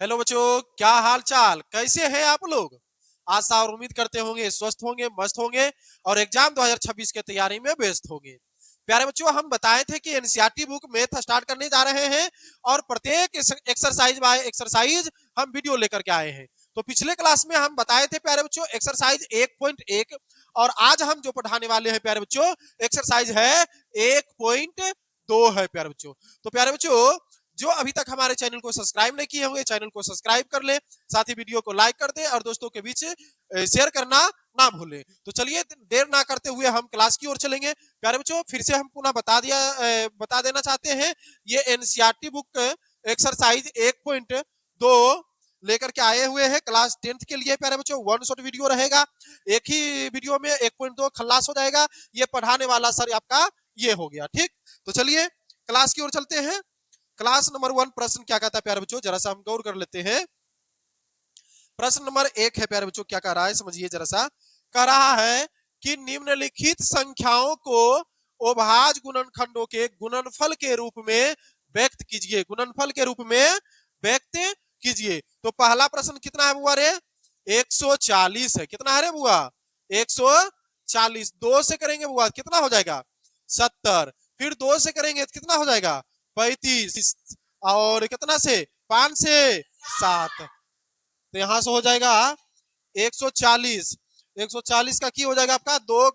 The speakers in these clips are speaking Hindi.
हेलो बच्चों, क्या हाल चाल, कैसे हैं आप लोग। आशा और उम्मीद करते होंगे स्वस्थ होंगे, मस्त होंगे और एग्जाम 2026 के तैयारी में व्यस्त होंगे। प्यारे बच्चों, हम बताए थे कि एनसीईआरटी बुक मैथ स्टार्ट करने जा रहे हैं और प्रत्येक एक्सरसाइज बाय एक्सरसाइज हम वीडियो लेकर के आए हैं। तो पिछले क्लास में हम बताए थे प्यारे बच्चों एक्सरसाइज 1.1 और आज हम जो पढ़ाने वाले हैं प्यारे बच्चों एक्सरसाइज है 1.2 है प्यारे बच्चों। तो प्यारे बच्चों, जो अभी तक हमारे चैनल को सब्सक्राइब नहीं किए होंगे चैनल को सब्सक्राइब कर ले, साथ ही वीडियो को लाइक कर दे और दोस्तों के बीच शेयर करना ना भूलें। तो चलिए देर ना करते हुए हम क्लास की ओर चलेंगे। प्यारे बच्चों, फिर से हम पुनः बता देना चाहते हैं, ये एनसीईआरटी बुक एक्सरसाइज 1.2 लेकर के आए हुए हैं क्लास 10th के लिए। प्यारे बच्चों, वन शॉट वीडियो रहेगा, एक ही वीडियो में 1.2 खल्लास हो जाएगा। ये पढ़ाने वाला सर आपका ये हो गया, ठीक। तो चलिए क्लास की ओर चलते हैं। क्लास नंबर 1 प्रश्न क्या कहता है प्यारे बच्चों, जरा सा हम गौर कर लेते हैं। प्रश्न नंबर 1 है प्यारे बच्चों, क्या कह रहा है समझिए जरा सा। कह रहा है कि निम्नलिखित संख्याओं को अभाज्य गुणनखंडों के गुणनफल के रूप में व्यक्त कीजिए, गुणनफल के रूप में व्यक्त कीजिए। तो पहला प्रश्न कितना है बुआ रे, 140 है। कितना है रे बुआ, 140। 2 से करेंगे बुआ कितना हो जाएगा, 70। फिर 2 से करेंगे तो कितना हो जाएगा, 35। और कितना से, 5 से 7। तो यहां से हो जाएगा 140। 140 का की हो जाएगा आपका 2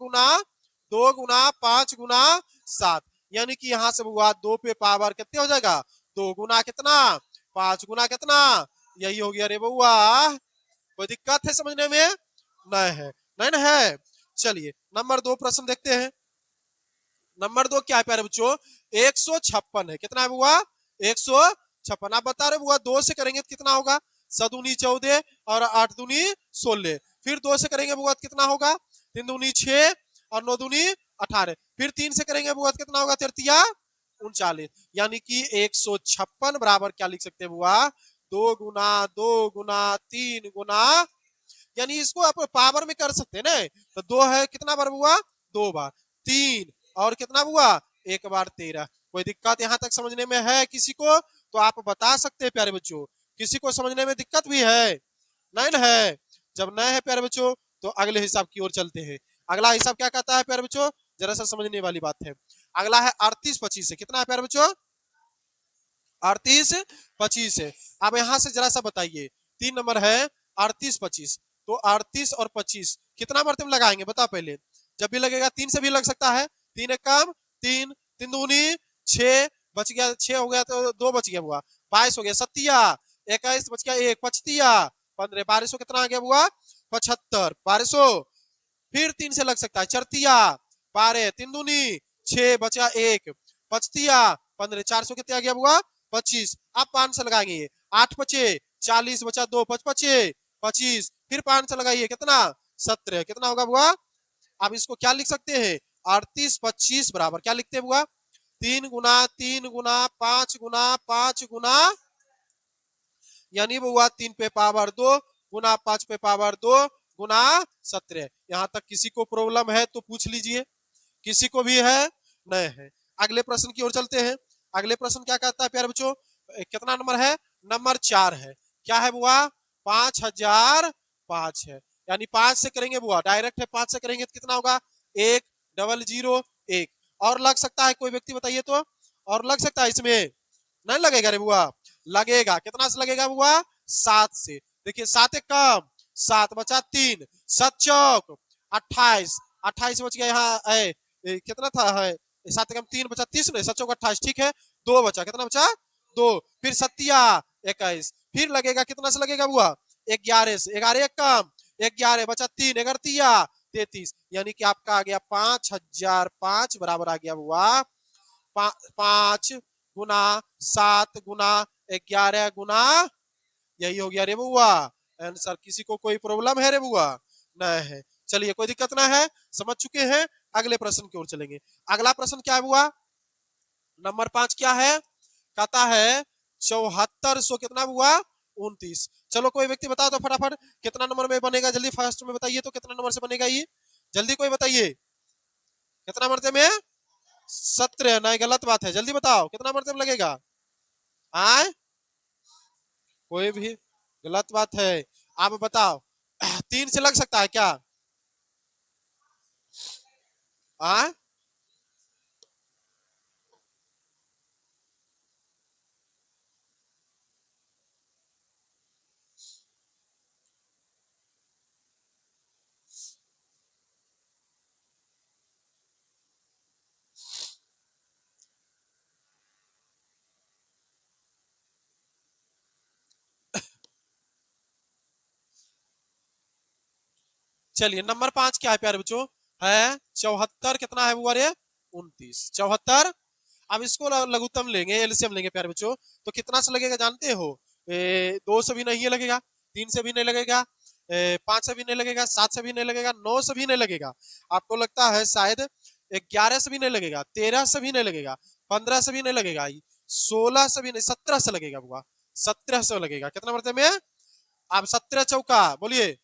गुना 5 गुना 7, यानी कि यहां से हुआ 2 पे पावर कितने हो जाएगा, 2 गुना कितना, 5 गुना कितना, यही हो गया रे बउआ। कोई दिक्कत है समझने में, नहीं है, नहीं ना है। चलिए नंबर 2 प्रश्न देखते हैं। नंबर 2 क्या है प्यारे बच्चों, 156 है। कितना है बुआ, 156। आप बता रहे बुआ 2 से करेंगे तो कितना होगा, 7 दूनी 14 और 8 दूनी 16। फिर 2 से करेंगे बुआ तो कितना होगा, 3 दूनी 6 और 9 दूनी 18। फिर 3 से करेंगे बुआ तो कितना होगा, 33 39। यानी कि 156 बराबर क्या लिख सकते हैं बुआ, 2 गुना यानी इसको आप पावर में कर सकते हैं ना। तो 2 है कितना बार बुआ, 2 बार, 3 और कितना हुआ, 1 बार 13। कोई दिक्कत यहां तक समझने में है किसी को, तो आप बता सकते हैं प्यारे बच्चों। किसी को समझने में दिक्कत भी है, नहीं ना है। जब नहीं है प्यारे बच्चों तो अगले हिसाब की ओर चलते हैं। अगला हिसाब क्या कहता है प्यारे बच्चों, जरा सा समझने वाली बात है। अगला है 38-25 है। कितना है प्यारे बच्चों, 38-25 है। अब यहां से जरा सा बताइए, 3 नंबर है 38-25। तो 38 और 25 कितना मरते में लगाएंगे बताओ पहले। जब भी लगेगा 3 से भी लग सकता है, 3 एक कम 3, 3 दूनी 6, बच गया 6 हो गया तो 2 बच गया हुआ, 22 हो गया, 7 21 बच गया 1, 25 15, 1200 कितना आ गया हुआ, 75 1200। फिर 3 से लग सकता है, 4 12, 3 दूनी 6 बचा 1, 5 15, 400 कितने आ गया हुआ, 25। अब 5 से लगाएंगे, 8 बचे 40 बचा 2, 5 बचे 25। फिर 5 से लगाइए कितना, 17। कितना होगा बुआ, अब इसको क्या लिख सकते हैं, 38-25 बराबर क्या लिखते हैं बुआ, 3 गुना 3 गुना 5 गुना 5 गुना, यानी बुआ 3 पे पावर 2 गुना 5 पे पावर 2 गुना 17। यहां तक किसी को प्रॉब्लम है तो पूछ लीजिए, किसी को भी है, नहीं है। अगले प्रश्न की ओर चलते हैं। अगले प्रश्न क्या कहता है प्यारे बच्चों, कितना नंबर है, नंबर 4 है। क्या है बुआ, 5005 है। यानी 5 से करेंगे बुआ डायरेक्ट है, 5 से करेंगे तो कितना होगा, 1001। और लग सकता है कोई व्यक्ति बताइए तो, और लग सकता है इसमें, नहीं लगेगा रे बुआ, लगेगा। कितना से लगेगा बुआ, 7 से। देखिए 7 एक कम 7 बचा 3, 7 चौक 28, 28 बच गया यहाँ कितना था है, 7 कम 3 बचा 30 नहीं, 7 चौक 28, ठीक है। 2 बचा, कितना बचा 2। फिर 7 21, फिर लगेगा कितना से लगेगा बुआ, 11 से। 11 एक कम 11 बचा 3, 11 33। यानी कि आपका आ गया 5005 बराबर आ गया बुआ 5 गुना 7 गुना 11 गुना, यही हो गया रे बुआ आंसर। किसी को कोई प्रॉब्लम है रे बुआ, नहीं है। चलिए कोई दिक्कत ना है, समझ चुके हैं। अगले प्रश्न की ओर चलेंगे। अगला प्रश्न क्या है बुआ, नंबर 5 क्या है, कहता है 7400 कितना बुआ, 29। चलो कोई व्यक्ति बताओ तो फटाफट कितना नंबर में बनेगा, जल्दी फर्स्ट में बताइए तो कितना नंबर से बनेगा ये, जल्दी कोई बताइए। कितना मरते में, 17। नहीं गलत बात है, जल्दी बताओ कितना मरते में लगेगा। आए कोई भी गलत बात है। आप बताओ 3 से लग सकता है क्या? हाँ, चलिए नंबर 5 क्या है प्यारे बच्चों? है 74, कितना है वो? अरे 29, 74। अब इसको लघुत्तम लेंगे, एलसीएम लेंगे प्यारे बच्चों, तो कितना से लगेगा जानते हो? 2 से भी नहीं लगेगा, 3 से भी नहीं लगेगा, 5 से भी नहीं लगेगा, 7 से भी नहीं लगेगा, 9 से भी नहीं लगेगा। आपको लगता है शायद 11 से भी नहीं लगेगा, 13 से भी नहीं लगेगा, 15 से भी नहीं लगेगा, 16 से भी नहीं, 17 से लगेगा बुआ, 17 से लगेगा। कितना मरते में? अब 17 चौका बोलिए,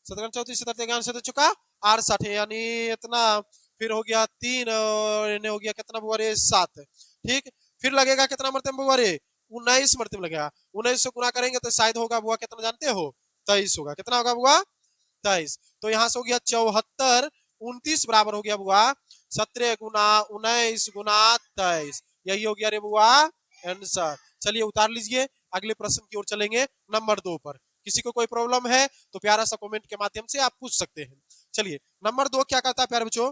17 34 17 11 से चौका 68, यानी इतना। फिर हो गया 3 और इन्हें हो गया कितना बुआ रे? 7। ठीक, फिर लगेगा कितना मरतबा बुआ रे? 19 मरतबा लगेगा। 19 से गुना करेंगे तो शायद होगा बुआ कितना जानते हो? 23 होगा। कितना होगा बुआ? 23। तो यहाँ से हो गया 74, 29 बराबर हो गया बुआ 17 गुना 19 गुना 23। यही हो गया रे बुआ आंसर। चलिए उतार लीजिए, अगले प्रश्न की ओर चलेंगे, नंबर 2 पर। किसी को कोई प्रॉब्लम है तो प्यारा सा कमेंट के माध्यम से आप पूछ सकते हैं। चलिए नंबर 2 क्या कहता है प्यारे बच्चों?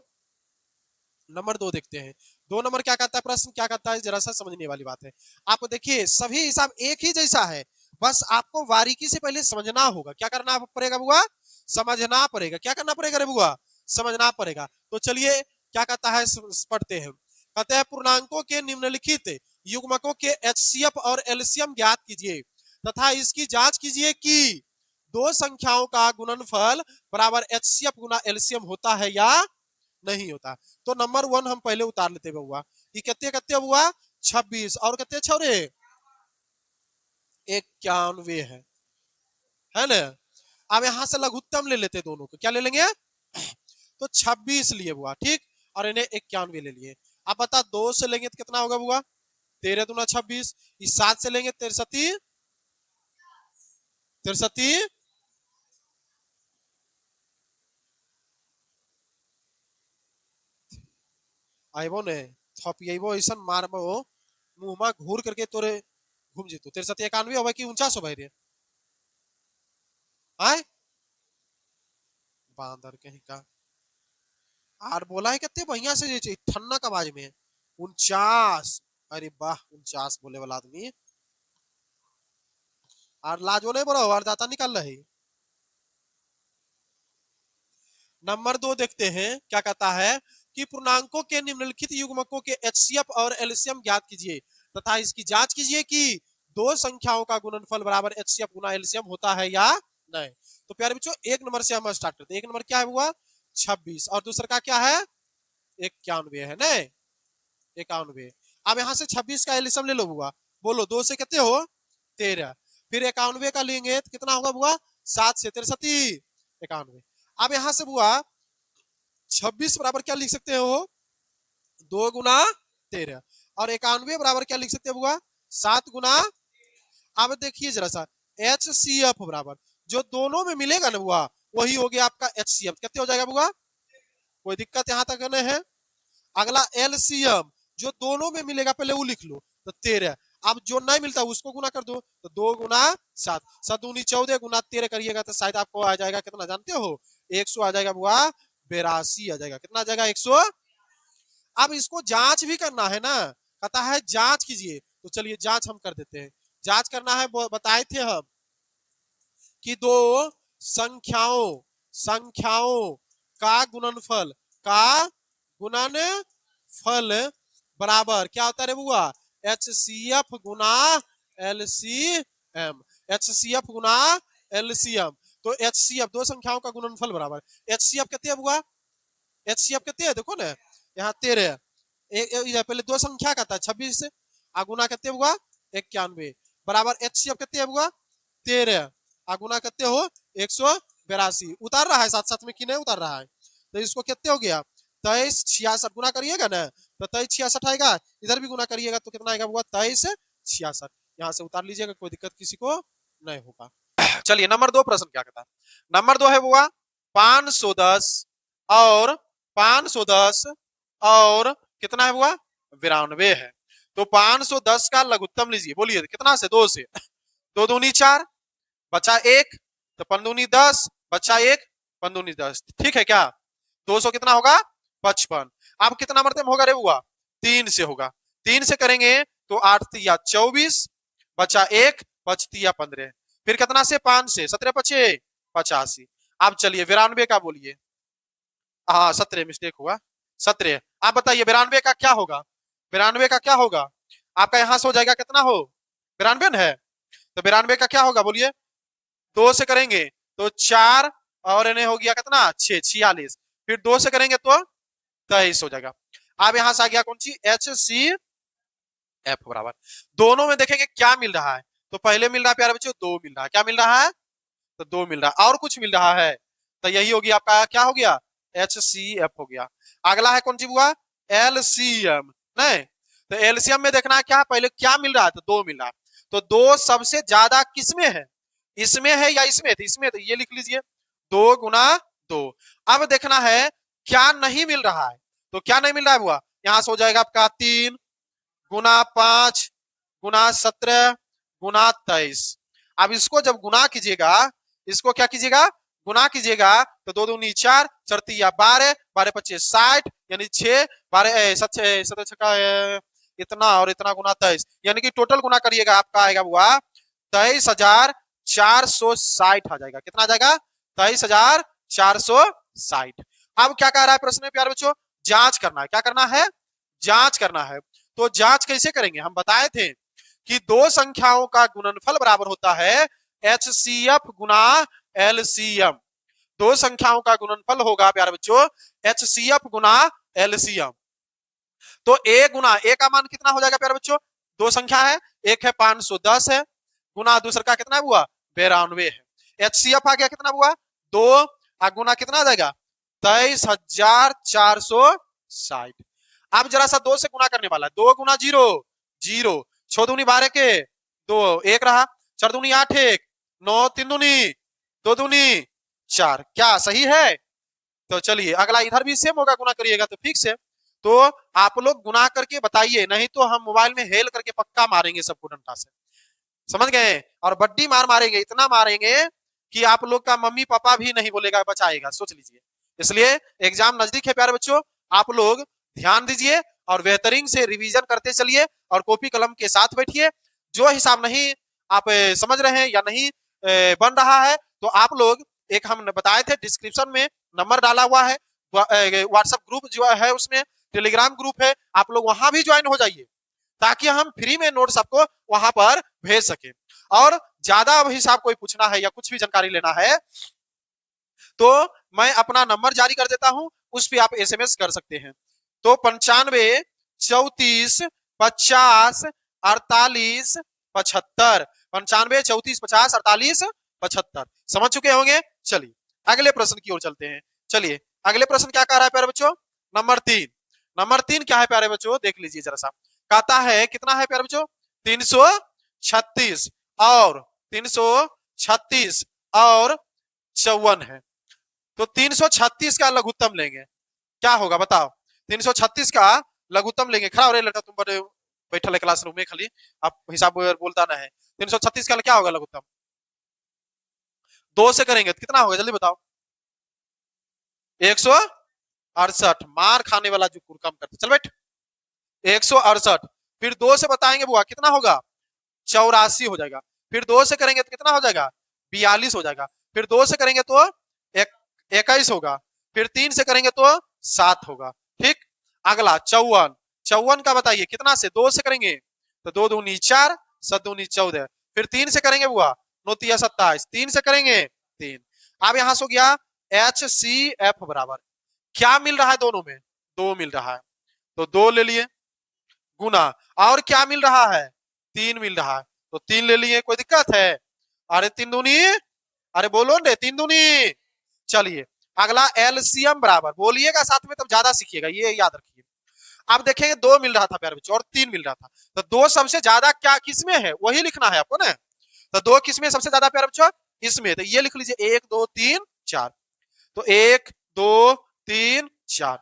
नंबर 2 देखते हैं। 2 नंबर क्या कहता है? प्रश्न क्या कहता है जरा सा समझने वाली बात है। आप देखिए सभी हिसाब एक ही जैसा है, बस आपको बारीकी से पहले समझना होगा। क्या करना पड़ेगा बुआ? समझना पड़ेगा। क्या करना पड़ेगा रे बुआ? समझना पड़ेगा। तो चलिए क्या कहता है पढ़ते हैं। कहते हैं पूर्णांकों के निम्नलिखित युग्मकों के एचसीएफ और एलसीएम ज्ञात कीजिए तथा इसकी जांच कीजिए कि दो संख्याओं का गुणनफल बराबर एचसीएफ गुना एलसीएम होता है या नहीं होता। तो नंबर 1 हम पहले उतार लेते हुआ, ये कितने कितने हुआ? 26 और कितने छोरे? 91 है ना? अब यहां से लघुत्तम ले लेते दोनों को, क्या ले लेंगे? तो 26 लिए हुआ, ठीक, और इन्हें 91 ले लिए। अब बता 2 से लेंगे तो कितना होगा बुआ? 13 दूना 26। इस 7 से लेंगे 63, 63 आइबो ने थपियबो ऐसा मारबो मुंह में घूर करके तोरे घूम जीतो। 63 91 होगा कि 49 हो भाई रे? आए बांदर कहीं का। और बोला है कितने बढ़िया से ठन्ना का आवाज में 49। अरे वाह 49 बोले वाला आदमी। और लाजो नहीं बड़ा और दाता निकल रही। नंबर 2 देखते हैं क्या कहता है कि पूर्णांकों के निम्नलिखित युग्मकों के एचसीएफ और एलसीएम ज्ञात कीजिए तथा इसकी जांच कीजिए कि दो संख्याओं का गुणनफल बराबर एचसीएफ गुना एलसीएम होता है या नहीं। तो प्यारे बच्चों 1 नंबर से हम स्टार्ट करते हैं। 1 नंबर क्या है हुआ? 26 और दूसरा का क्या है? 91 है ना? 91। अब यहाँ से 26 का एलिसम ले लो बुआ, बोलो 2 से कितने हो? 13। फिर 91 का लेंगे तो कितना होगा बुआ? 7 से 63 91। अब यहाँ से बुआ 26 बराबर क्या लिख सकते हो? 2 गुना 13। और 91 बराबर क्या लिख सकते हो बुआ? 7 गुना। अब देखिए जरा सा एच सी एफ बराबर जो दोनों में मिलेगा ना बुआ वही हो गया आपका एच सी एफ। कितने हो जाएगा बुआ? कोई दिक्कत यहाँ तक नहीं है। अगला एलसीएम जो दोनों में मिलेगा पहले वो लिख लो, तो 13। अब जो नहीं मिलता उसको गुना कर दो, तो 2 गुना 7, 7 दूनी 14 गुना 13 करिएगा तो शायद आपको आ जाएगा कितना जानते हो? 100 आ जाएगा बुआ 82 आ जाएगा। कितना आ जाएगा? 100। अब इसको जांच भी करना है ना, कहता है जांच कीजिए, तो चलिए जांच हम कर देते हैं। जांच करना है बताए थे हम कि दो संख्याओं संख्याओं का गुणनफल का गुणनफल बराबर क्या होता है बुआ? एच सी एफ गुना L C M. H C F गुना एल सी एम। तो एच सी एफ दो संख्याओं का गुणनफल बराबर एच सी एफ कितने है बुआ? एच सी एफ कितने है देखो ना, यहाँ 13। पहले दो संख्या का था 26 गुना कितने हुआ? 91 बराबर एच सी एफ कितने है बुआ? 13 गुना कितने हो? 182। उतार रहा है साथ साथ में कि नहीं उतार रहा है? तो इसको कितने हो गया? 23 66 गुना करिएगा ना तो 23 66 आएगा। इधर भी गुना करिएगा तो कितना आएगा बुआ? 23 66। यहाँ से उतार लीजिएगा, कोई दिक्कत किसी को नहीं होगा। चलिए नंबर 2 प्रश्न क्या कहता है। नंबर 2 है बुआ 510 और 510 और कितना है बुआ 92 है। तो 510 का लघुत्तम लीजिए, बोलिए कितना से 2 से, 2 दूनी 4 बचा 1, तो 5 दूनी 10 बचा 1, 5 दूनी 10, ठीक है क्या। 200 कितना होगा 55। अब कितना मरतब होगा रे बुआ 3 से होगा, 3 से करेंगे तो 8 तिया 24 बचा 1 5 तिया 15, फिर कितना से 5 से 17 पचे 85। अब चलिए 92 का बोलिए, हाँ 17 मिस्टेक हुआ 17। आप बताइए 92 का क्या होगा, 92 का क्या होगा आपका यहां से हो जाएगा कितना हो 92 है, तो 92 का क्या होगा बोलिए, 2 से करेंगे तो 4 और इन्हें हो गया कितना 6 46, फिर 2 से करेंगे तो 23 हो जाएगा। अब यहां से आ गया कौन सी HCF बराबर, दोनों में देखेंगे क्या मिल रहा है, तो पहले मिल रहा है प्यारे बच्चों 2 मिल रहा है, क्या मिल रहा है तो 2 मिल रहा है, और कुछ मिल रहा है तो यही होगी आपका क्या हो गया HCF हो गया। अगला है कौन सी बुआ LCM, नहीं तो LCM में देखना है क्या पहले क्या मिल रहा है तो 2 मिल रहा है, तो 2 सबसे ज्यादा किसमें है, इसमें है या इसमें, तो इसमें, तो ये लिख लीजिए 2 गुना 2। अब देखना है क्या नहीं मिल रहा है, तो क्या नहीं मिल रहा है बुआ, यहां से हो जाएगा आपका 3 गुना 5 गुना 17 गुना 23। अब इसको जब गुना कीजिएगा, इसको क्या कीजिएगा गुना कीजिएगा, तो 2 दूनी 4 4 तिया 12 12 25 60, यानी 6 12 7 इतना और इतना गुना 23, यानी कि टोटल गुना करिएगा आपका आएगा बुआ 23,460 आ जाएगा, कितना आ जाएगा 23,460। अब क्या कह रहा है प्रश्न में प्यारे बच्चों, जांच करना है, क्या करना है जांच करना है। तो जांच कैसे करेंगे, हम बताए थे कि दो संख्याओं का गुणनफल बराबर होता है HCF गुना LCM, दो संख्याओं का गुणनफल होगा प्यारे बच्चों HCF गुना LCM। तो a गुना a का मान कितना हो जाएगा प्यारे बच्चों, दो संख्या है, एक है 510 है गुना दूसरा का कितना हुआ 92 है, HCF आ गया कितना हुआ 2 गुना कितना आ जाएगा 23,460। अब जरा सा 2 से गुना करने वाला है, 2 गुना 0 0, 6 दूनी 12 के 2 1 रहा, 4 दूनी 8 1 9, 3 दूनी 2 दूनी 4, क्या सही है। तो चलिए अगला इधर भी सेम होगा, गुना करिएगा तो फिक्स है। तो आप लोग गुना करके बताइए, नहीं तो हम मोबाइल में हेल करके पक्का मारेंगे सबको डंडा से, समझ गए, और बड्डी मार मारेंगे, इतना मारेंगे कि आप लोग का मम्मी पापा भी नहीं बोलेगा बचाएगा, सोच लीजिए। इसलिए एग्जाम नजदीक है प्यारे बच्चों, आप लोग ध्यान दीजिए और बेहतरीन से रिवीजन करते चलिए और कॉपी कलम के साथ बैठिए। जो हिसाब नहीं आप समझ रहे हैं या नहीं बन रहा है, तो आप लोग एक हम बताए थे डिस्क्रिप्शन में नंबर डाला हुआ है, व्हाट्सएप ग्रुप जो है उसमें, टेलीग्राम ग्रुप है, आप लोग वहां भी ज्वाइन हो जाइए ताकि हम फ्री में नोट्स आपको वहां पर भेज सके। और ज्यादा हिसाब कोई पूछना है या कुछ भी जानकारी लेना है तो मैं अपना नंबर जारी कर देता हूं, उस पर आप SMS कर सकते हैं। तो 95 34 50 48 75, 95 34 50 48 75, समझ चुके होंगे। चलिए अगले प्रश्न की ओर चलते हैं। चलिए अगले प्रश्न क्या कह रहा है प्यारे बच्चों, नंबर 3। नंबर 3 क्या है प्यारे बच्चों, देख लीजिए जरा सा, कहता है कितना है प्यारे बच्चों 336 और 336 और 54 है। तो 336 का लघुत्तम लेंगे, क्या होगा बताओ, 336 का लघुत्तम लेंगे, खड़ा हो रहे लड़का तुम बड़े बैठल है क्लासरूम में खाली, आप हिसाब बोलता ना है। 336 का क्या होगा लघुत्तम, 2 से करेंगे तो कितना होगा जल्दी बताओ, 168, मार खाने वाला जो कम करते, चल बैठ 168, फिर 2 से बताएंगे बुआ कितना होगा 84 हो जाएगा, फिर 2 से करेंगे तो कितना हो जाएगा 42 हो जाएगा, फिर 2 से करेंगे तो 21 होगा, फिर 3 से करेंगे तो 7 होगा, ठीक। अगला 54, 54 का बताइए कितना से, 2 से करेंगे तो 2 दूनी 4 7 दूनी 14, फिर 3 से करेंगे बुआ 9 तिया 27, 3 से करेंगे 3। अब यहां से हो गया HCF बराबर, क्या मिल रहा है दोनों में 2 मिल रहा है, तो 2 ले लिए गुना, और क्या मिल रहा है 3 मिल रहा है, तो 3 ले लिए, कोई दिक्कत है, अरे 3 दूनी, अरे बोलो ने 3 दूनी। चलिए अगला LCM बराबर, बोलिएगा साथ में तब ज्यादा सीखिएगा, ये याद रखिए। अब देखेंगे 2 मिल रहा था प्यारे बच्चों और 3 मिल रहा था, तो 2 सबसे ज्यादा क्या किसमें है वही लिखना है आपको ना, तो दो किसमें सबसे ज्यादा प्यारे बच्चों, इसमें। तो ये लिख लीजिए 1 2 3 4। तो 1 2 3 4।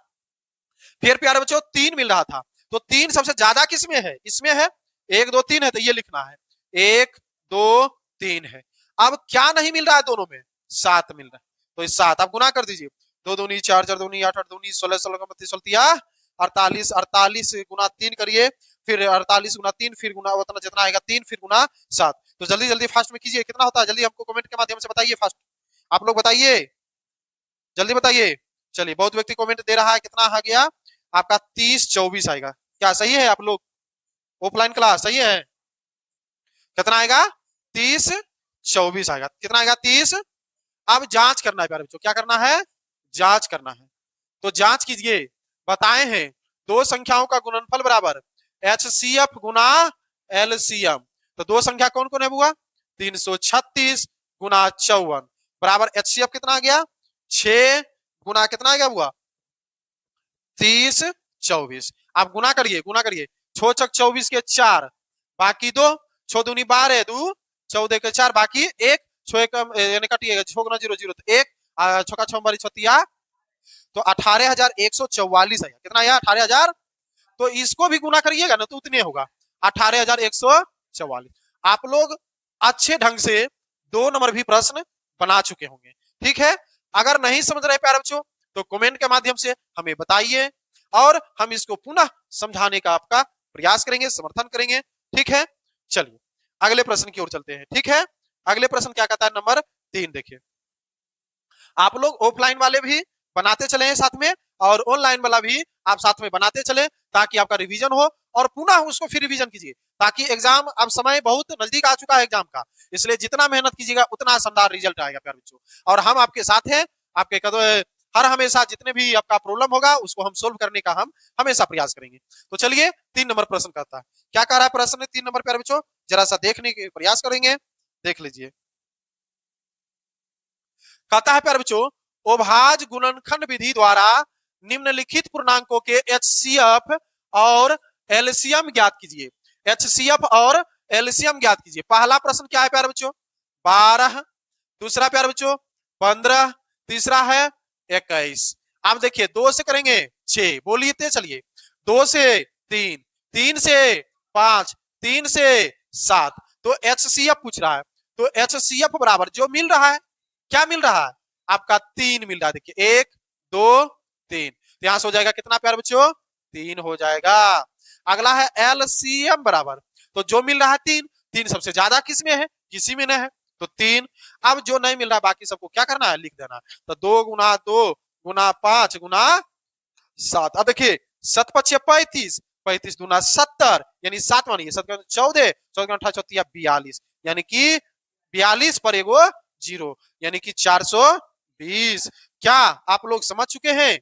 फिर प्यारे बच्चों 3 मिल रहा था, तो 3 सबसे ज्यादा किसमें है, इसमें है। 1 2 3 है, तो ये लिखना है 1 2 3 है। अब क्या नहीं मिल रहा है दोनों में, 7 मिल रहा है। तो इस 7 आप गुना कर दीजिए, 2 दूनी 4 4 दूनी 8 8 दूनी 16 16 32 16 48 48 गुना 3 करिए, फिर 48 गुना 3, फिर गुना उतना जितना आएगा 3, फिर गुना 7। तो जल्दी जल्दी फास्ट में कीजिए, कितना होता है जल्दी हमको कमेंट के माध्यम से बताइए। फास्ट आप लोग बताइए, जल्दी बताइए। चलिए बहुत व्यक्ति कमेंट दे रहा है, कितना आ गया आपका 30 24 आएगा। क्या सही है आप लोग, ऑफलाइन क्लास सही है? कितना आएगा 30 24 आएगा। कितना आएगा 30। अब जांच करना है प्यारे बच्चों, क्या करना है, जांच करना है। तो जांच कीजिए, बताए हैं दो संख्याओं का गुणनफल बराबर HCF गुना LCM। तो दो संख्या कौन कौन है बुआ, 336 गुना 54 बराबर HCF कितना आ गया 6 गुना कितना आ गया बुआ 30 24। आप गुना करिए, गुना करिए, 6 छक 24 के 4, बाकी 2, 6 दूनी 12 2 14 के 4, बाकी 1, 6 एक यानी कटिएगा 6 गुना 0 0 तो 1, 6 का 6 बारी 36, तो 18,144 आया। कितना आया 18,000। तो इसको भी गुना करिएगा ना तो उतने होगा 18,144। आप लोग अच्छे ढंग से 2 नंबर भी प्रश्न बना चुके होंगे, ठीक है। अगर नहीं समझ रहे प्यारे बच्चों तो कमेंट के माध्यम से हमें बताइए और हम इसको पुनः समझाने का आपका प्रयास करेंगे, समर्थन करेंगे, ठीक है। चलिए अगले प्रश्न की ओर चलते हैं, ठीक है। अगले प्रश्न क्या कहता है, नंबर 3 देखिए। आप लोग ऑफलाइन वाले भी बनाते चले हैं साथ में, और ऑनलाइन वाला भी आप साथ में बनाते चले, ताकि आपका रिवीजन हो और पुनः उसको फिर रिवीजन कीजिए, ताकि एग्जाम अब समय बहुत नजदीक आ चुका है एग्जाम का, इसलिए जितना मेहनत कीजिएगा उतना शानदार रिजल्ट आएगा प्यारे बच्चों। और हम आपके साथ हैं, आपके कदम हर हमेशा जितने भी आपका प्रॉब्लम होगा उसको हम सोल्व करने का हम हमेशा प्रयास करेंगे। तो चलिए 3 नंबर प्रश्न करता है, क्या कह रहा है प्रश्न 3 नंबर प्यारे बच्चों, जरा सा देखने के प्रयास करेंगे, देख लीजिए। कहता है प्यारे बच्चों, अभाज्य गुणनखंड विधि द्वारा निम्नलिखित पूर्णांकों के HCF और LCM ज्ञात कीजिए। HCF और LCM ज्ञात कीजिए। पहला प्रश्न क्या है प्यारे बच्चों 12, दूसरा प्यारे बच्चों 15, तीसरा है 21। आप देखिए 2 से करेंगे 6, बोलिए चलिए, 2 से 3, 3 से 5, 3 से 7। तो HCF पूछ रहा है, तो HCF बराबर जो मिल रहा है, क्या मिल रहा है आपका 3 मिल रहा है। देखिए 1 2 3, यहां से हो जाएगा कितना प्यारे बच्चों 3 हो जाएगा। अगला है LCM बराबर, तो जो मिल रहा है 3, 3 सबसे ज्यादा किसमें है, किसी में नहीं है, तो 3। अब जो नहीं मिल रहा बाकी सबको क्या करना है, लिख देना। तो 2 गुना 2 गुना 5 गुना 7। अब देखिए 7 5 35, 35 गुना 70 यानी 7 मानिए 7 14, 14 18 42, यानी कि 42 पर एगो 0, यानी कि 420। क्या आप लोग समझ चुके हैं?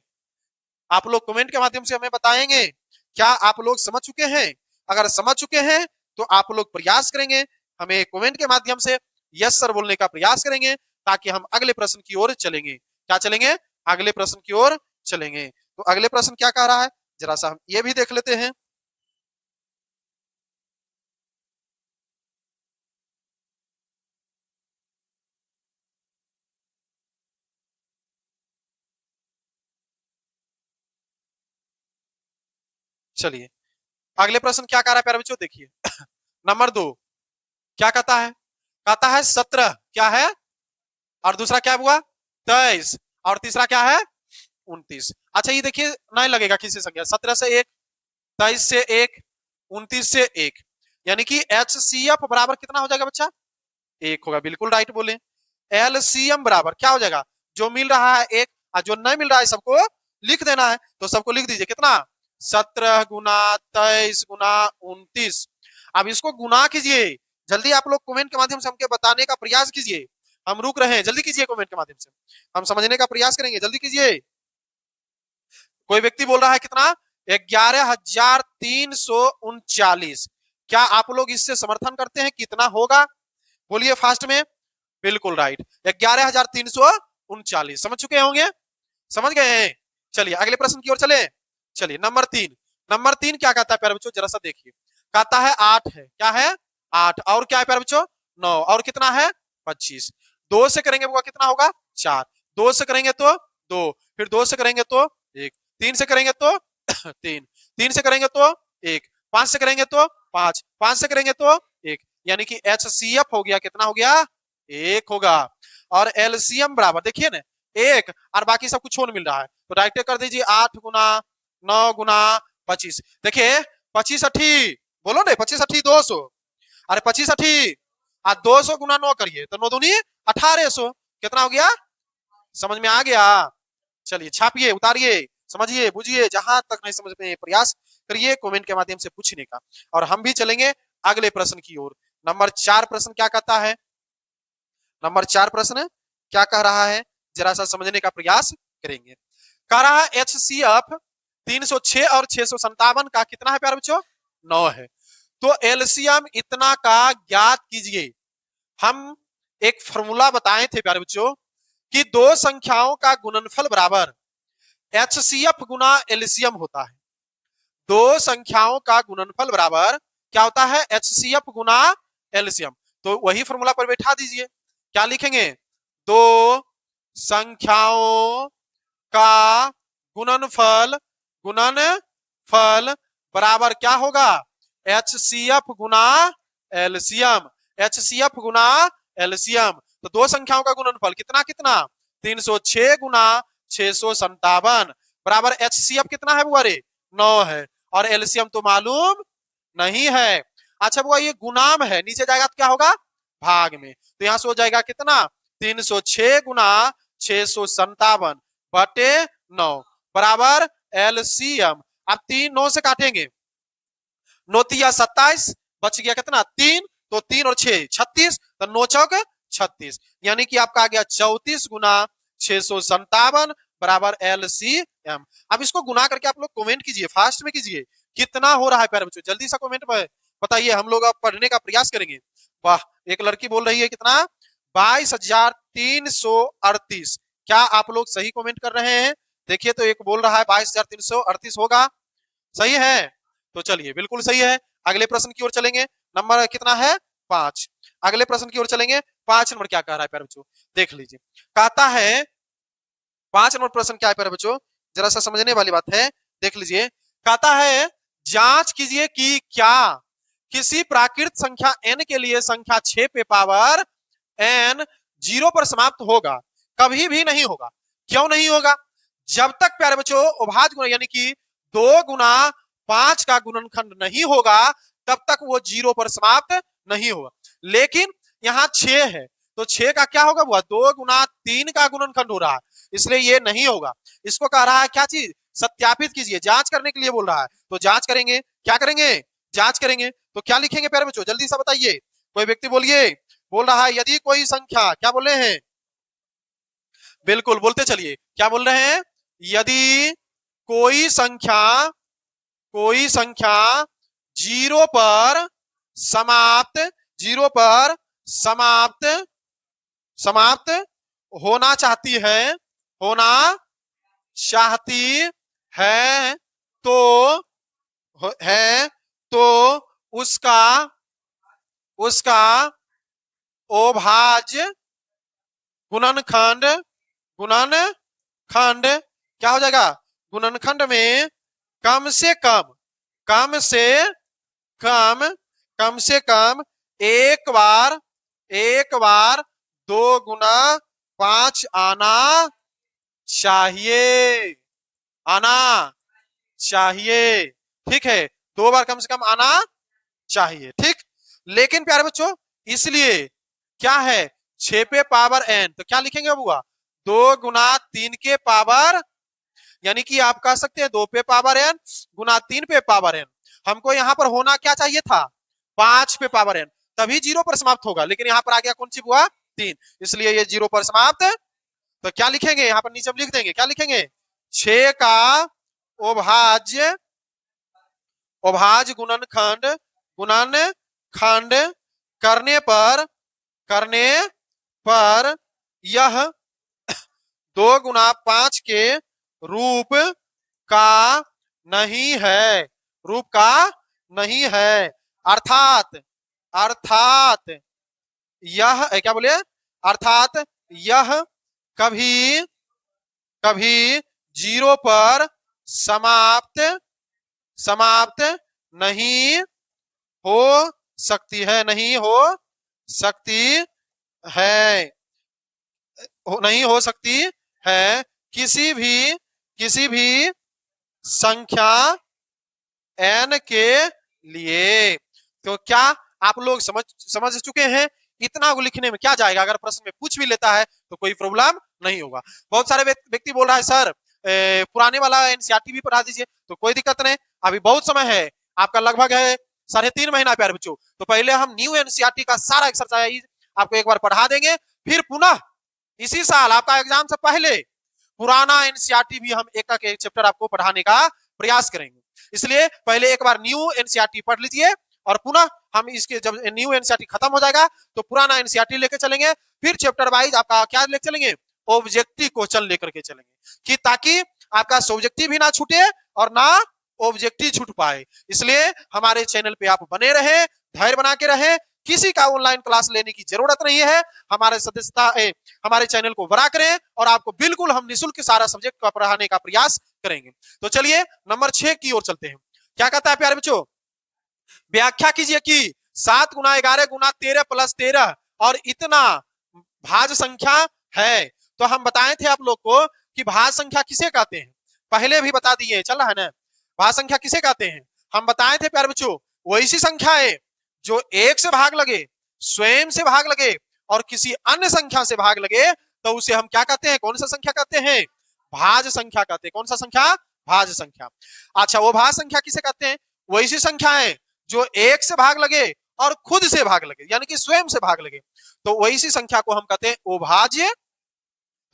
आप लोग कमेंट के माध्यम से हमें बताएंगे, क्या आप लोग समझ चुके हैं? अगर समझ चुके हैं तो आप लोग प्रयास करेंगे, हमें कमेंट के माध्यम से यस सर बोलने का प्रयास करेंगे, ताकि हम अगले प्रश्न की ओर चलेंगे। क्या चलेंगे, अगले प्रश्न की ओर चलेंगे। तो अगले प्रश्न क्या कह रहा है, जरा सा हम ये भी देख लेते हैं। चलिए अगले प्रश्न क्या कह रहा है प्यारे बच्चों, देखिए नंबर 2 क्या कहता है, कहता है 17 क्या है, और दूसरा क्या हुआ 23, और तीसरा क्या है 29। अच्छा ये देखिए नहीं लगेगा किसी संख्या, 17 से 1, 23 से 1, 29 से 1, यानी कि HCF बराबर कितना हो जाएगा बच्चा 1 होगा, बिल्कुल राइट बोले। LCM बराबर क्या हो जाएगा, जो मिल रहा है 1 और जो नहीं मिल रहा है सबको लिख देना है, तो सबको लिख दीजिए कितना 17 गुना 23 गुना 29। अब इसको गुना कीजिए, जल्दी आप लोग कमेंट के माध्यम से हमके बताने का प्रयास कीजिए, हम रुक रहे हैं, जल्दी कीजिए कमेंट के माध्यम से, हम समझने का प्रयास करेंगे, जल्दी कीजिए। कोई व्यक्ति बोल रहा है कितना 11,339, क्या आप लोग इससे समर्थन करते हैं कितना होगा, बोलिए फास्ट में। बिल्कुल राइट 11,339, समझ चुके होंगे, समझ गए हैं। चलिए अगले प्रश्न की ओर चले। चलिए नंबर 3, नंबर 3 क्या कहता है प्यारे बच्चों, जरा सा देखिए, कहता है 8 है, क्या है 8, और क्या है प्यारे बच्चों 9 और कितना है 25। 2 से करेंगे बुआ कितना होगा 4, 2 से करेंगे तो 2, फिर 2 से करेंगे तो 1, 3 से करेंगे तो 3, 3 से करेंगे तो 1, 5 से करेंगे तो 5, 5 से करेंगे तो 1, यानी कि HCF हो गया कितना हो गया 1 होगा। और LCM बराबर देखिए ना 1 और बाकी सब कुछ छोड़ मिल रहा है तो डायरेक्ट कर दीजिए 8 गुना 9 गुना 25। देखिए 25 अठी बोलो ना 25 अठी 200, अरे 25 अठी 200 गुना 9 करिए तो 9 दूनी 1800, कितना हो गया समझ में आ गया। चलिए छापिए उतारिए समझिए बुझिए, जहां तक नहीं समझ में प्रयास करिए कमेंट के माध्यम से पूछने का। और हम भी चलेंगे अगले प्रश्न की ओर। नंबर 4 प्रश्न क्या कहता है, नंबर 4 प्रश्न क्या कह रहा है जरा सा समझने का प्रयास करेंगे। कह रहा है HCF 306 और 657 का कितना है प्यारे बच्चों 9 है, तो LCM इतना का ज्ञात कीजिए। हम एक फॉर्मूला बताए थे प्यारे बच्चों कि दो संख्याओं का गुणनफल बराबर HCF गुना LCM होता है। दो संख्याओं का गुणनफल बराबर क्या होता है HCF गुना LCM। तो वही फॉर्मूला पर बैठा दीजिए, क्या लिखेंगे दो संख्याओं का गुणनफल, गुणनफल बराबर क्या होगा HCF गुना LCM, HCF गुना LCM। तो दो संख्याओं का गुणनफल कितना कितना 306 गुना 657 बराबर HCF कितना है बुआ रे 9 है और LCM तो मालूम नहीं है। अच्छा बुआ ये गुणाम है, नीचे जाएगा तो क्या होगा भाग में, तो यहां से हो जाएगा कितना 306 गुना 657 बटे 9 बराबर LCM। अब 3 9 से काटेंगे, 9 तिया 27 बच गया कितना 3, तो 3 और 6 36, तो 9 चौक 36, यानी कि आपका आ गया 34 गुना 657 बराबर LCM। अब इसको गुना करके आप लोग कमेंट कीजिए, फास्ट में कीजिए कितना हो रहा है प्यारे बच्चों, जल्दी सा कमेंट में बताइए, हम लोग अब पढ़ने का प्रयास करेंगे। वाह एक लड़की बोल रही है कितना 22,338, क्या आप लोग सही कमेंट कर रहे हैं? देखिए तो एक बोल रहा है 22,338 होगा, सही है तो चलिए बिल्कुल सही है। अगले प्रश्न की ओर चलेंगे, नंबर कितना है 5, अगले प्रश्न की ओर चलेंगे। 5 नंबर क्या कह रहा है प्यारे बच्चों देख लीजिए, कहता है 5 नंबर प्रश्न क्या है प्यारे बच्चों जरा सा समझने वाली बात है, देख लीजिए। कहता है जांच कीजिए कि क्या किसी प्राकृत संख्या n के लिए संख्या 6 पे पावर n 0 पर समाप्त होगा? कभी भी नहीं होगा। क्यों नहीं होगा? जब तक प्यारे बच्चों अभाज्य गुणा यानी कि 2 गुना 5 का गुणनखंड नहीं होगा तब तक वो 0 पर समाप्त नहीं होगा। लेकिन यहाँ 6 है तो 6 का क्या होगा बुआ 2 गुना 3 का गुणनखंड हो रहा है, इसलिए ये नहीं होगा। इसको कह रहा है क्या चीज सत्यापित कीजिए, जांच करने के लिए बोल रहा है, तो जांच करेंगे, क्या करेंगे जांच करेंगे। तो क्या लिखेंगे प्यारे बच्चों जल्दी सा बताइए, कोई व्यक्ति बोलिए, बोल रहा है यदि कोई संख्या, क्या बोल रहे हैं बिल्कुल बोलते चलिए, क्या बोल रहे हैं यदि कोई संख्या 0 पर समाप्त, 0 पर समाप्त होना चाहती है, होना चाहती है तो उसका अभाज्य गुणनखंड क्या हो जाएगा गुणनखंड में कम से कम एक बार 2 गुना 5 आना चाहिए, ठीक है 2 बार कम से कम आना चाहिए, ठीक। लेकिन प्यारे बच्चों इसलिए क्या है 6 पे पावर n, तो क्या लिखेंगे बुआ 2 गुना 3 के पावर, यानी कि आप कह सकते हैं 2 पे पावर n गुना 3 पे पावर n। हमको यहाँ पर होना क्या चाहिए था 5 पे पावर n, तभी 0 पर समाप्त होगा, लेकिन यहाँ पर आ गया कौन सी बुआ 3, इसलिए ये 0 पर समाप्त। तो क्या लिखेंगे यहाँ पर नीचे लिख देंगे, क्या लिखेंगे 6 का अभाज्य गुणनखंड करने पर यह 2 गुना 5 के रूप का नहीं है, अर्थात यह क्या बोले, अर्थात यह कभी कभी जीरो पर समाप्त समाप्त नहीं हो सकती है, नहीं हो सकती है, नहीं हो सकती है किसी भी संख्या n के लिए। तो क्या आप लोग समझ चुके हैं? इतना को लिखने में क्या जाएगा, अगर प्रश्न में पूछ भी लेता है तो कोई प्रॉब्लम नहीं होगा। बहुत सारे व्यक्ति बोल रहा है सर पुराने वाला एनसीईआरटी भी पढ़ा दीजिए, तो कोई दिक्कत नहीं, अभी बहुत समय है, आपका लगभग है 3.5 महीना प्यारे बच्चों। तो पहले हम न्यू एनसीईआरटी का सारा एक्सरसाइज आपको एक बार पढ़ा देंगे, फिर पुनः इसी साल आपका एग्जाम से पहले पुराना एनसीईआरटी भी हम एक एक चैप्टर आपको पढ़ाने का प्रयास करेंगे। इसलिए पहले एक बार न्यू एनसीईआरटी पढ़ लीजिए और पुनः हम इसके जब न्यू एनसीईआरटी खत्म हो जाएगा तो पुराना एनसीईआरटी लेके चलेंगे, फिर चैप्टर वाइज आपका क्या लेके चलेंगे, ऑब्जेक्टिव क्वेश्चन लेकर के चलेंगे, कि ताकि आपका सब्जेक्टिव भी ना छूटे और ना ऑब्जेक्टिव छूट पाए। इसलिए हमारे चैनल पे आप बने रहे, धैर्य बना के रहे, किसी का ऑनलाइन क्लास लेने की जरूरत नहीं है, हमारे सदस्यता हमारे चैनल को बड़ा करें और आपको बिल्कुल हम निःशुल्क सारा सब्जेक्ट का पढ़ाने का प्रयास करेंगे। तो चलिए नंबर 6 की ओर चलते हैं। क्या कहता है प्यारे बच्चों, व्याख्या कीजिए कि 7 गुना 11 गुना 13 प्लस 13 और इतना भाज्य संख्या है। तो हम बताए थे आप लोग को कि भाज्य संख्या किसे कहते हैं, पहले भी बता दिए, चल रहा है ना, भाज्य संख्या किसे कहते हैं हम बताए थे प्यारे बच्चों, वैसी संख्या है जो एक से भाग लगे, स्वयं से भाग लगे और किसी अन्य संख्या से भाग लगे, तो उसे हम क्या कहते हैं, कौन सा संख्या कहते हैं, भाज्य संख्या कहते हैं। कौन सा संख्या, भाज्य संख्या। अच्छा, वो भाज्य संख्या किसे कहते हैं, वैसी संख्या है जो एक से भाग लगे और खुद से भाग लगे, यानी कि स्वयं से भाग लगे, तो वैसी संख्या को हम कहते हैं अभाज्य।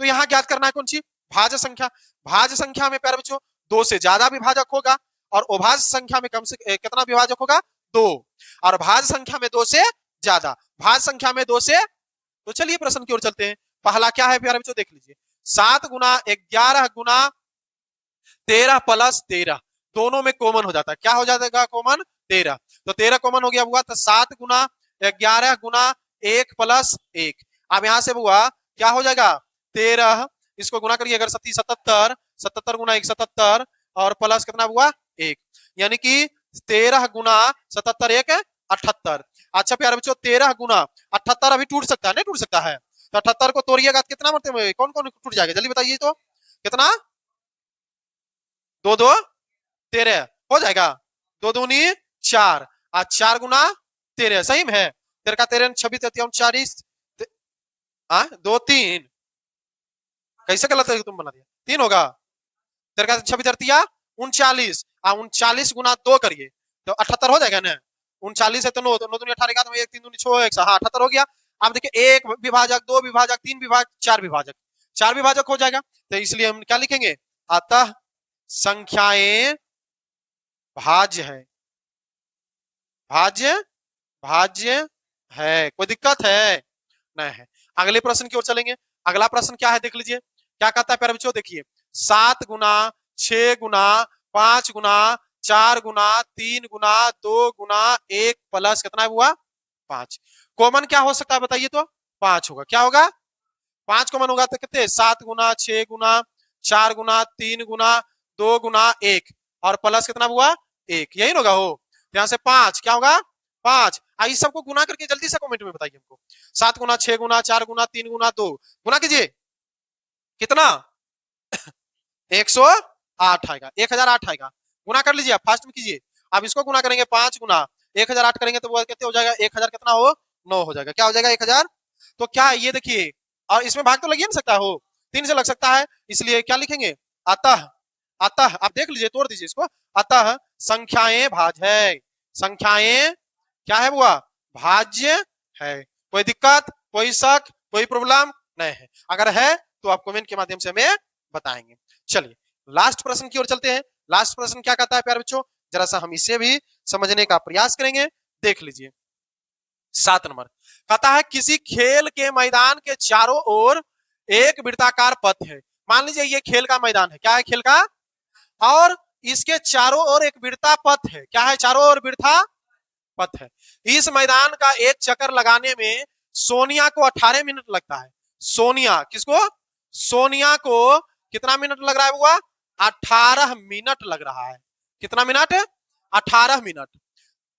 तो यहाँ ज्ञात करना है कौन सी, भाज्य संख्या। भाज्य संख्या में प्यारे बच्चों 2 से ज्यादा विभाजक होगा और अभाज्य संख्या में कम से कितना विभाजक होगा, 2, और भाज्य संख्या में 2 से ज्यादा, भाज्य संख्या में 2 से। तो चलिए प्रश्न की ओर चलते हैं। पहला क्या है प्यारे बच्चों, देख लीजिए, 7 गुना 11 गुना 13 प्लस 13, दोनों में कॉमन हो जाता है, क्या हो जाएगा कॉमन, 13, तो 13 कॉमन हो गया हुआ, तो 7 गुना 11 गुना 1 प्लस 1, अब यहां से हुआ क्या हो जाएगा 13, इसको गुना करिए अगर 77, 77 गुना 1 77 और प्लस कितना हुआ 1, यानी कि 13 गुना 77 1 78। अच्छा प्यारे बच्चों 13 गुना 78 अभी टूट सकता है, नहीं टूट सकता है, तो 78 को तोड़िएगा कितना मतलब कौन कौन टूट जाएगा, जल्दी बताइए, तो कितना, 2 2 13 हो जाएगा, 2 दूनी 4 और 4 गुना 13, सही में है, 13 का 13 26 39 2 3, कैसे गलत है तुम बना दिया, 3 होगा, 13 का 26 39 39 गुना 2 करिए तो 78 हो जाएगा ना, 39 है तो 9 तो 9 दूनी 18 का तो 1 3 दूनी 6 1 हाँ 78 हो गया। अब देखिए 1 विभाजक 2 विभाजक 3 विभाजक 4 विभाजक, 4 विभाजक हो जाएगा, तो इसलिए हम क्या लिखेंगे, अतः संख्याएं भाज्य है, भाज्य भाज्य है, कोई दिक्कत है नहीं है। अगले प्रश्न की ओर चलेंगे। अगला प्रश्न क्या है देख लीजिए, क्या कहता है प्यारे बच्चों, देखिए 7 गुना 6 गुना 5 गुना 4 गुना 3 गुना 2 गुना 1 प्लस कितना हुआ 5, कॉमन क्या हो सकता है बताइए, तो 5 होगा, क्या होगा 5 कॉमन होगा, तो कितने 7 गुना 6 गुना 4 गुना 3 गुना 2 गुना 1 और प्लस कितना हुआ 1, यही होगा हो, यहाँ से 5 क्या होगा 5, इस सबको गुना करके जल्दी से कमेंट में बताइए हमको, 7 गुना 6 गुना 4 गुना 3 गुना 2 गुना कीजिए कितना 108 आएगा, 1008 आएगा, गुना कर लीजिए आप फास्ट में कीजिए। अब इसको गुना करेंगे 5 गुना 1008 करेंगे तो वो कितने हो जाएगा 1000 कितना हो 9 हो जाएगा, क्या हो जाएगा 1000। तो क्या ये देखिए, और इसमें भाग तो लग ही नहीं सकता हो, 3 से लग सकता है, इसलिए क्या लिखेंगे अतः, अतः आप देख लीजिए तोड़ दीजिए इसको, अतः संख्याएं भाज्य है, संख्याएं क्या है हुआ भाज्य है, कोई दिक्कत कोई शक कोई प्रॉब्लम नहीं है, अगर है तो आप कमेंट के माध्यम से हमें बताएंगे। चलिए लास्ट प्रश्न की ओर चलते हैं। लास्ट प्रश्न क्या कहता है प्यारे बच्चों, जरा सा हम इसे भी समझने का प्रयास करेंगे, देख लीजिए 7 नंबर कहता है किसी खेल के मैदान के चारों ओर एक वृत्ताकार पथ है, मान लीजिए ये खेल का मैदान है, क्या है खेल का, और इसके चारों ओर एक वृत्ता पथ है, क्या है चारों ओर वृत्ता पथ है, इस मैदान का एक चक्कर लगाने में सोनिया को 18 मिनट लगता है। सोनिया किसको? सोनिया को कितना मिनट लग रहा है बुआ? 18 मिनट लग रहा है। कितना मिनट? 18 मिनट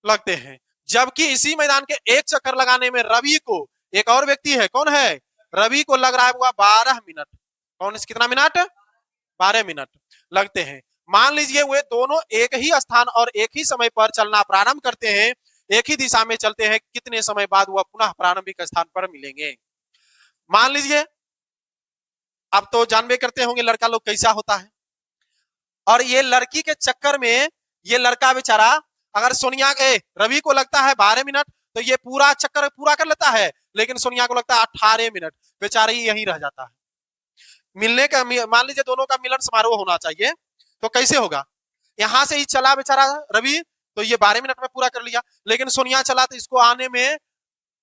लगते हैं। जबकि इसी मैदान के एक चक्कर लगाने में रवि को, एक और व्यक्ति है, कौन है? रवि को लग रहा है बुआ 12 मिनट। कौन? कितना मिनट? 12 मिनट लगते हैं। मान लीजिए वे दोनों एक ही स्थान और एक ही समय पर चलना प्रारंभ करते हैं, एक ही दिशा में चलते हैं, कितने समय बाद वह पुनः प्रारंभिक स्थान पर मिलेंगे? मान लीजिए, अब तो जानबे करते होंगे लड़का लोग कैसा होता है, और ये लड़की के चक्कर में ये लड़का बेचारा, अगर सोनिया के रवि को लगता है 12 मिनट, तो ये पूरा चक्कर पूरा कर लेता है, लेकिन सोनिया को लगता है 18 मिनट, बेचारी यहीं रह जाता है। मिलने का, मान लीजिए दोनों का मिलन समारोह होना चाहिए, तो कैसे होगा? यहां से ही चला बेचारा रवि, तो ये 12 मिनट में पूरा कर लिया, लेकिन सोनिया चला तो इसको आने में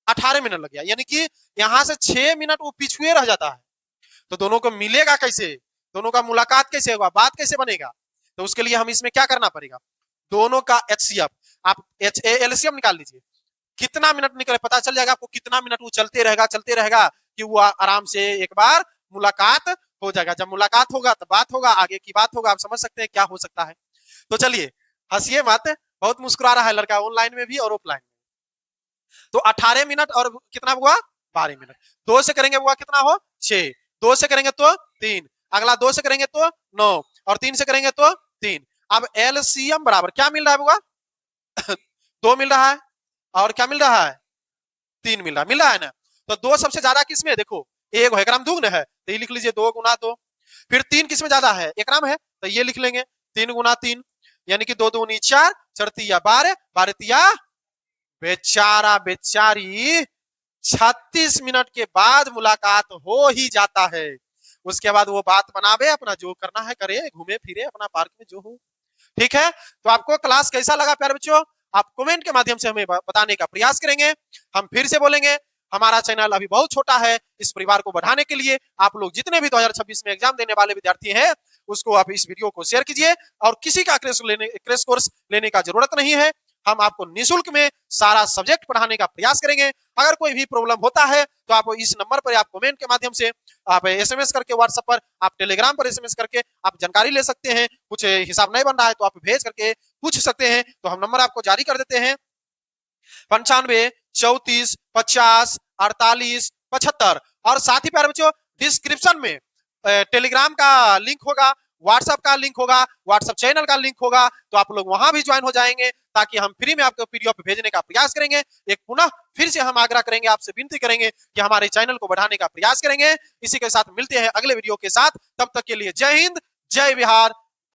18 मिनट लग गया, यानी कि यहां से 6 मिनट वो पिछुए रह जाता है। तो दोनों को मिलेगा कैसे? दोनों का मुलाकात कैसे होगा? बात कैसे बनेगा? तो उसके लिए हम इसमें क्या करना पड़ेगा? दोनों का एचसीएफ, आप एलसीएम निकाल लीजिए। कितना मिनट निकले पता चल जाएगा आपको, कितना मिनट वो चलते रहेगा कि वो आराम से एक बार मुलाकात हो जाएगा। जब मुलाकात होगा तो बात होगा, आगे की बात होगा। आप समझ सकते हैं क्या हो सकता है। तो चलिए, हंसिए मत, बहुत मुस्कुरा रहा है लड़का, ऑनलाइन में भी और ऑफलाइन में। तो 18 मिनट और कितना हुआ? 12 मिनट। 2 से करेंगे हुआ कितना हो? 6। 2 से करेंगे तो 3, अगला 2 से करेंगे तो 9, और 3 से करेंगे तो 3। अब एलसीएम बराबर क्या मिल रहा है बुआ? 2 मिल रहा है, और क्या मिल रहा है? 3 मिल रहा है ना। तो 2 सबसे ज्यादा किसमें? देखो, एक एकराम दुगुन है तो ये लिख लीजिए 2 गुना 2। फिर 3 किसमें ज्यादा है? एकराम है, तो ये लिख लेंगे 3 गुना 3, यानी कि 2 दूनी 4, 4 तिया 12, 12 तिया, बेचारा बेचारी 36 मिनट के बाद मुलाकात हो ही जाता है। उसके बाद वो बात बनावे, अपना जो करना है करे, घूमे फिरे अपना पार्क में जो हो। ठीक है, तो आपको क्लास कैसा लगा प्यारे बच्चों? आप कमेंट के माध्यम से हमें बताने का प्रयास करेंगे। हम फिर से बोलेंगे, हमारा चैनल अभी बहुत छोटा है, इस परिवार को बढ़ाने के लिए आप लोग जितने भी 2026 में एग्जाम देने वाले विद्यार्थी हैं, उसको आप इस वीडियो को शेयर कीजिए। और किसी का क्रैश कोर्स लेने का जरूरत नहीं है, हम आपको निःशुल्क में सारा सब्जेक्ट पढ़ाने का प्रयास करेंगे। अगर कोई भी प्रॉब्लम होता है तो आप इस नंबर पर, आप कमेंट के माध्यम से, आप एसएमएस करके, व्हाट्सएप पर, आप टेलीग्राम पर एसएमएस करके आप जानकारी ले सकते हैं। कुछ हिसाब नहीं बन रहा है तो आप भेज करके पूछ सकते हैं, तो हम नंबर आपको जारी कर देते हैं 95 34 50 48 75। और साथ ही प्यारे बच्चों, डिस्क्रिप्शन में टेलीग्राम का लिंक होगा, व्हाट्सएप का लिंक होगा, व्हाट्सएप चैनल का लिंक होगा, तो आप लोग वहां भी ज्वाइन हो जाएंगे, ताकि हम फ्री में आपको पीडीएफ भेजने का प्रयास करेंगे। एक पुनः फिर से हम आग्रह करेंगे, आपसे विनती करेंगे कि हमारे चैनल को बढ़ाने का प्रयास करेंगे। इसी के साथ मिलते हैं अगले वीडियो के साथ, तब तक के लिए जय हिंद, जय बिहार,